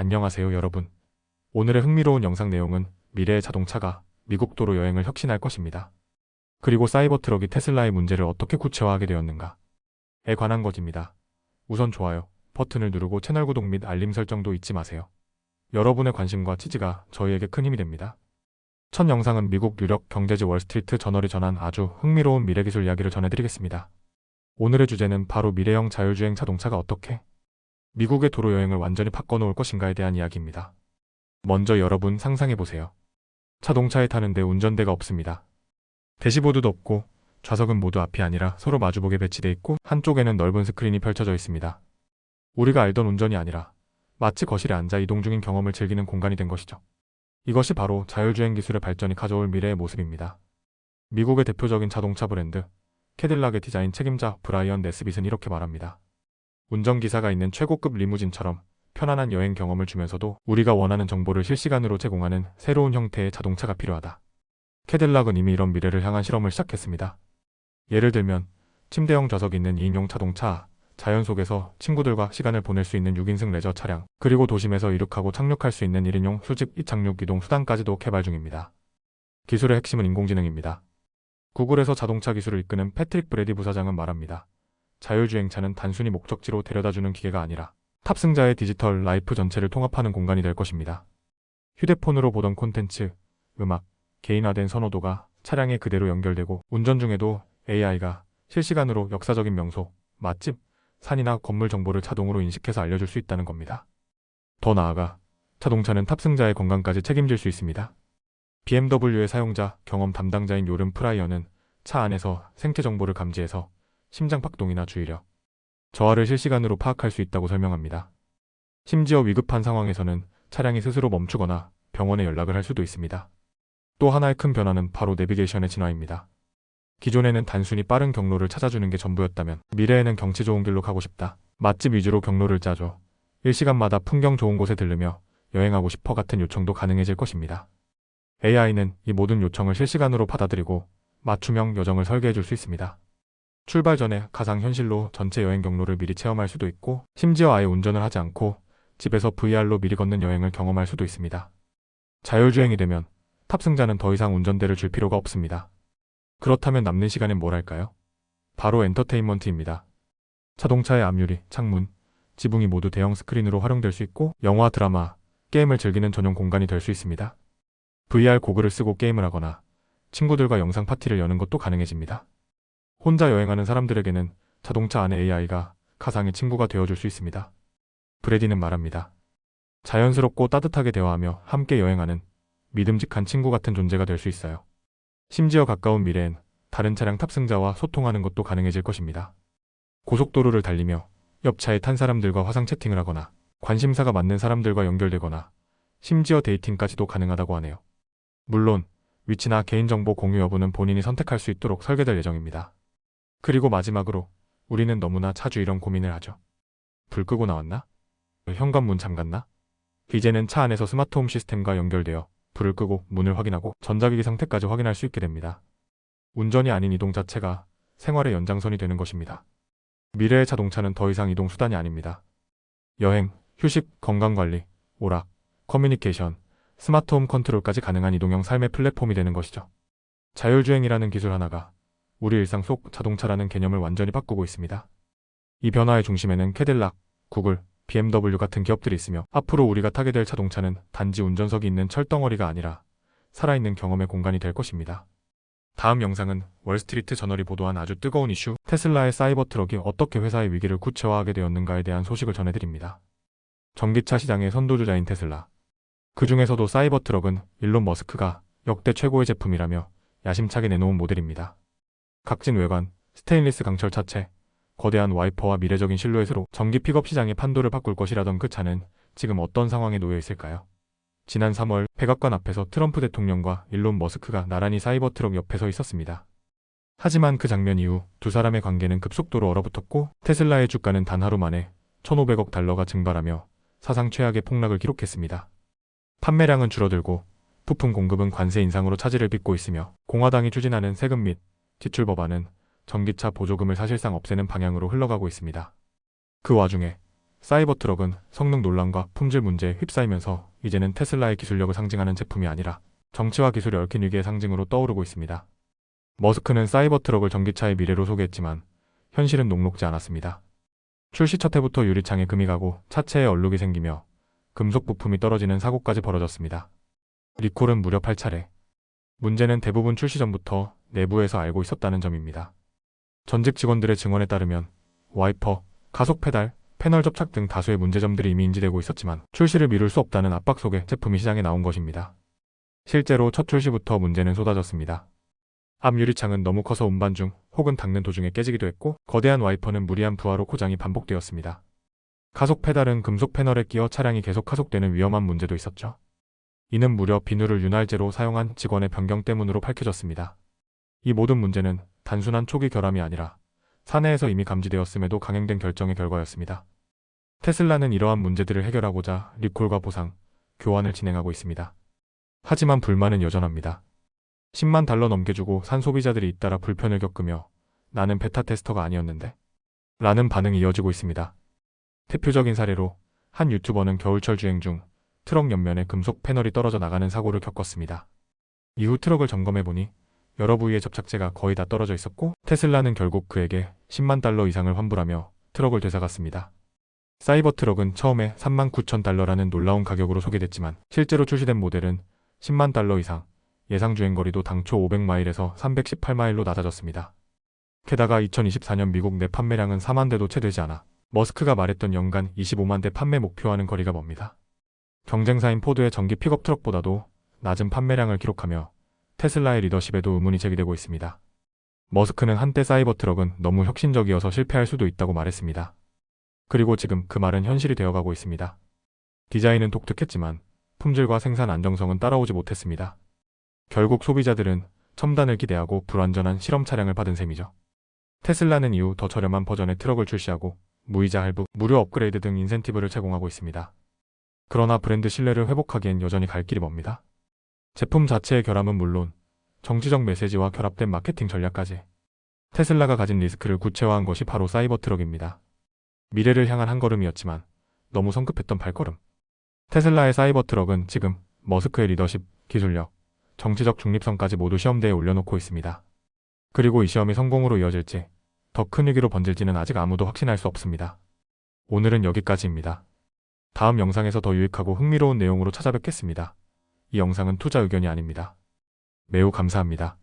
안녕하세요 여러분. 오늘의 흥미로운 영상 내용은 미래의 자동차가 미국 도로 여행을 혁신할 것입니다. 그리고 사이버 트럭이 테슬라의 문제를 어떻게 구체화하게 되었는가에 관한 것입니다. 우선 좋아요 버튼을 누르고 채널 구독 및 알림 설정도 잊지 마세요. 여러분의 관심과 지지가 저희에게 큰 힘이 됩니다. 첫 영상은 미국 유력 경제지 월스트리트 저널이 전한 아주 흥미로운 미래기술 이야기를 전해드리겠습니다. 오늘의 주제는 바로 미래형 자율주행 자동차가 어떻게 미국의 도로 여행을 완전히 바꿔놓을 것인가에 대한 이야기입니다. 먼저 여러분 상상해보세요. 자동차에 타는데 운전대가 없습니다. 대시보드도 없고 좌석은 모두 앞이 아니라 서로 마주보게 배치돼 있고 한쪽에는 넓은 스크린이 펼쳐져 있습니다. 우리가 알던 운전이 아니라 마치 거실에 앉아 이동 중인 경험을 즐기는 공간이 된 것이죠. 이것이 바로 자율주행 기술의 발전이 가져올 미래의 모습입니다. 미국의 대표적인 자동차 브랜드 캐딜락의 디자인 책임자 브라이언 네스빗은 이렇게 말합니다. 운전기사가 있는 최고급 리무진처럼 편안한 여행 경험을 주면서도 우리가 원하는 정보를 실시간으로 제공하는 새로운 형태의 자동차가 필요하다. 캐딜락은 이미 이런 미래를 향한 실험을 시작했습니다. 예를 들면 침대형 좌석이 있는 2인용 자동차, 자연 속에서 친구들과 시간을 보낼 수 있는 6인승 레저 차량, 그리고 도심에서 이륙하고 착륙할 수 있는 1인용 수직 이착륙 이동 수단까지도 개발 중입니다. 기술의 핵심은 인공지능입니다. 구글에서 자동차 기술을 이끄는 패트릭 브래디 부사장은 말합니다. 자율주행차는 단순히 목적지로 데려다주는 기계가 아니라 탑승자의 디지털 라이프 전체를 통합하는 공간이 될 것입니다. 휴대폰으로 보던 콘텐츠, 음악, 개인화된 선호도가 차량에 그대로 연결되고 운전 중에도 AI가 실시간으로 역사적인 명소, 맛집, 산이나 건물 정보를 자동으로 인식해서 알려줄 수 있다는 겁니다. 더 나아가 자동차는 탑승자의 건강까지 책임질 수 있습니다. BMW의 사용자 경험 담당자인 요름 프라이어는 차 안에서 생체 정보를 감지해서 심장 박동이나 주의력, 저하를 실시간으로 파악할 수 있다고 설명합니다. 심지어 위급한 상황에서는 차량이 스스로 멈추거나 병원에 연락을 할 수도 있습니다. 또 하나의 큰 변화는 바로 내비게이션의 진화입니다. 기존에는 단순히 빠른 경로를 찾아주는 게 전부였다면 미래에는 경치 좋은 길로 가고 싶다, 맛집 위주로 경로를 짜줘, 일시간마다 풍경 좋은 곳에 들르며 여행하고 싶어 같은 요청도 가능해질 것입니다. AI는 이 모든 요청을 실시간으로 받아들이고 맞춤형 여정을 설계해줄 수 있습니다. 출발 전에 가상현실로 전체 여행 경로를 미리 체험할 수도 있고 심지어 아예 운전을 하지 않고 집에서 VR로 미리 걷는 여행을 경험할 수도 있습니다. 자율주행이 되면 탑승자는 더 이상 운전대를 줄 필요가 없습니다. 그렇다면 남는 시간엔 뭘 할까요? 바로 엔터테인먼트입니다. 자동차의 앞유리, 창문, 지붕이 모두 대형 스크린으로 활용될 수 있고 영화, 드라마, 게임을 즐기는 전용 공간이 될 수 있습니다. VR 고글을 쓰고 게임을 하거나 친구들과 영상 파티를 여는 것도 가능해집니다. 혼자 여행하는 사람들에게는 자동차 안에 AI가 가상의 친구가 되어줄 수 있습니다. 브래디는 말합니다. 자연스럽고 따뜻하게 대화하며 함께 여행하는 믿음직한 친구 같은 존재가 될 수 있어요. 심지어 가까운 미래엔 다른 차량 탑승자와 소통하는 것도 가능해질 것입니다. 고속도로를 달리며 옆차에 탄 사람들과 화상 채팅을 하거나 관심사가 맞는 사람들과 연결되거나 심지어 데이팅까지도 가능하다고 하네요. 물론 위치나 개인정보 공유 여부는 본인이 선택할 수 있도록 설계될 예정입니다. 그리고 마지막으로 우리는 너무나 자주 이런 고민을 하죠. 불 끄고 나왔나? 현관문 잠갔나? 이제는 차 안에서 스마트홈 시스템과 연결되어 불을 끄고 문을 확인하고 전자기기 상태까지 확인할 수 있게 됩니다. 운전이 아닌 이동 자체가 생활의 연장선이 되는 것입니다. 미래의 자동차는 더 이상 이동 수단이 아닙니다. 여행, 휴식, 건강관리, 오락, 커뮤니케이션, 스마트홈 컨트롤까지 가능한 이동형 삶의 플랫폼이 되는 것이죠. 자율주행이라는 기술 하나가 우리 일상 속 자동차라는 개념을 완전히 바꾸고 있습니다. 이 변화의 중심에는 캐딜락, 구글, BMW 같은 기업들이 있으며 앞으로 우리가 타게 될 자동차는 단지 운전석이 있는 철덩어리가 아니라 살아있는 경험의 공간이 될 것입니다. 다음 영상은 월스트리트 저널이 보도한 아주 뜨거운 이슈 테슬라의 사이버 트럭이 어떻게 회사의 위기를 구체화하게 되었는가에 대한 소식을 전해드립니다. 전기차 시장의 선도주자인 테슬라. 그 중에서도 사이버 트럭은 일론 머스크가 역대 최고의 제품이라며 야심차게 내놓은 모델입니다. 각진 외관, 스테인리스 강철 차체, 거대한 와이퍼와 미래적인 실루엣으로 전기 픽업 시장의 판도를 바꿀 것이라던 그 차는 지금 어떤 상황에 놓여 있을까요? 지난 3월 백악관 앞에서 트럼프 대통령과 일론 머스크가 나란히 사이버 트럭 옆에 서 있었습니다. 하지만 그 장면 이후 두 사람의 관계는 급속도로 얼어붙었고 테슬라의 주가는 단 하루 만에 1,500억 달러가 증발하며 사상 최악의 폭락을 기록했습니다. 판매량은 줄어들고 부품 공급은 관세 인상으로 차질을 빚고 있으며 공화당이 추진하는 세금 및 지출 법안은 전기차 보조금을 사실상 없애는 방향으로 흘러가고 있습니다. 그 와중에 사이버 트럭은 성능 논란과 품질 문제에 휩싸이면서 이제는 테슬라의 기술력을 상징하는 제품이 아니라 정치와 기술이 얽힌 위기의 상징으로 떠오르고 있습니다. 머스크는 사이버 트럭을 전기차의 미래로 소개했지만 현실은 녹록지 않았습니다. 출시 첫 해부터 유리창에 금이 가고 차체에 얼룩이 생기며 금속 부품이 떨어지는 사고까지 벌어졌습니다. 리콜은 무려 8차례. 문제는 대부분 출시 전부터 내부에서 알고 있었다는 점입니다. 전직 직원들의 증언에 따르면 와이퍼, 가속 페달, 패널 접착 등 다수의 문제점들이 이미 인지되고 있었지만 출시를 미룰 수 없다는 압박 속에 제품이 시장에 나온 것입니다. 실제로 첫 출시부터 문제는 쏟아졌습니다. 앞 유리창은 너무 커서 운반 중 혹은 닦는 도중에 깨지기도 했고 거대한 와이퍼는 무리한 부하로 고장이 반복되었습니다. 가속 페달은 금속 패널에 끼어 차량이 계속 가속되는 위험한 문제도 있었죠. 이는 무려 비누를 윤활제로 사용한 직원의 변경 때문으로 밝혀졌습니다. 이 모든 문제는 단순한 초기 결함이 아니라 사내에서 이미 감지되었음에도 강행된 결정의 결과였습니다. 테슬라는 이러한 문제들을 해결하고자 리콜과 보상, 교환을 진행하고 있습니다. 하지만 불만은 여전합니다. 10만 달러 넘게 주고 산 소비자들이 잇따라 불편을 겪으며 나는 베타 테스터가 아니었는데? 라는 반응이 이어지고 있습니다. 대표적인 사례로 한 유튜버는 겨울철 주행 중 트럭 옆면에 금속 패널이 떨어져 나가는 사고를 겪었습니다. 이후 트럭을 점검해보니 여러 부위의 접착제가 거의 다 떨어져 있었고 테슬라는 결국 그에게 10만 달러 이상을 환불하며 트럭을 되사갔습니다. 사이버 트럭은 처음에 39,000달러라는 놀라운 가격으로 소개됐지만 실제로 출시된 모델은 10만 달러 이상, 예상 주행거리도 당초 500마일에서 318마일로 낮아졌습니다. 게다가 2024년 미국 내 판매량은 4만 대도 채 되지 않아 머스크가 말했던 연간 25만 대 판매 목표와는 거리가 멉니다. 경쟁사인 포드의 전기 픽업 트럭보다도 낮은 판매량을 기록하며 테슬라의 리더십에도 의문이 제기되고 있습니다. 머스크는 한때 사이버 트럭은 너무 혁신적이어서 실패할 수도 있다고 말했습니다. 그리고 지금 그 말은 현실이 되어가고 있습니다. 디자인은 독특했지만 품질과 생산 안정성은 따라오지 못했습니다. 결국 소비자들은 첨단을 기대하고 불완전한 실험 차량을 받은 셈이죠. 테슬라는 이후 더 저렴한 버전의 트럭을 출시하고 무이자 할부, 무료 업그레이드 등 인센티브를 제공하고 있습니다. 그러나 브랜드 신뢰를 회복하기엔 여전히 갈 길이 멉니다. 제품 자체의 결함은 물론 정치적 메시지와 결합된 마케팅 전략까지 테슬라가 가진 리스크를 구체화한 것이 바로 사이버 트럭입니다. 미래를 향한 한 걸음이었지만 너무 성급했던 발걸음. 테슬라의 사이버 트럭은 지금 머스크의 리더십, 기술력, 정치적 중립성까지 모두 시험대에 올려놓고 있습니다. 그리고 이 시험이 성공으로 이어질지 더 큰 위기로 번질지는 아직 아무도 확신할 수 없습니다. 오늘은 여기까지입니다. 다음 영상에서 더 유익하고 흥미로운 내용으로 찾아뵙겠습니다. 이 영상은 투자 의견이 아닙니다. 매우 감사합니다.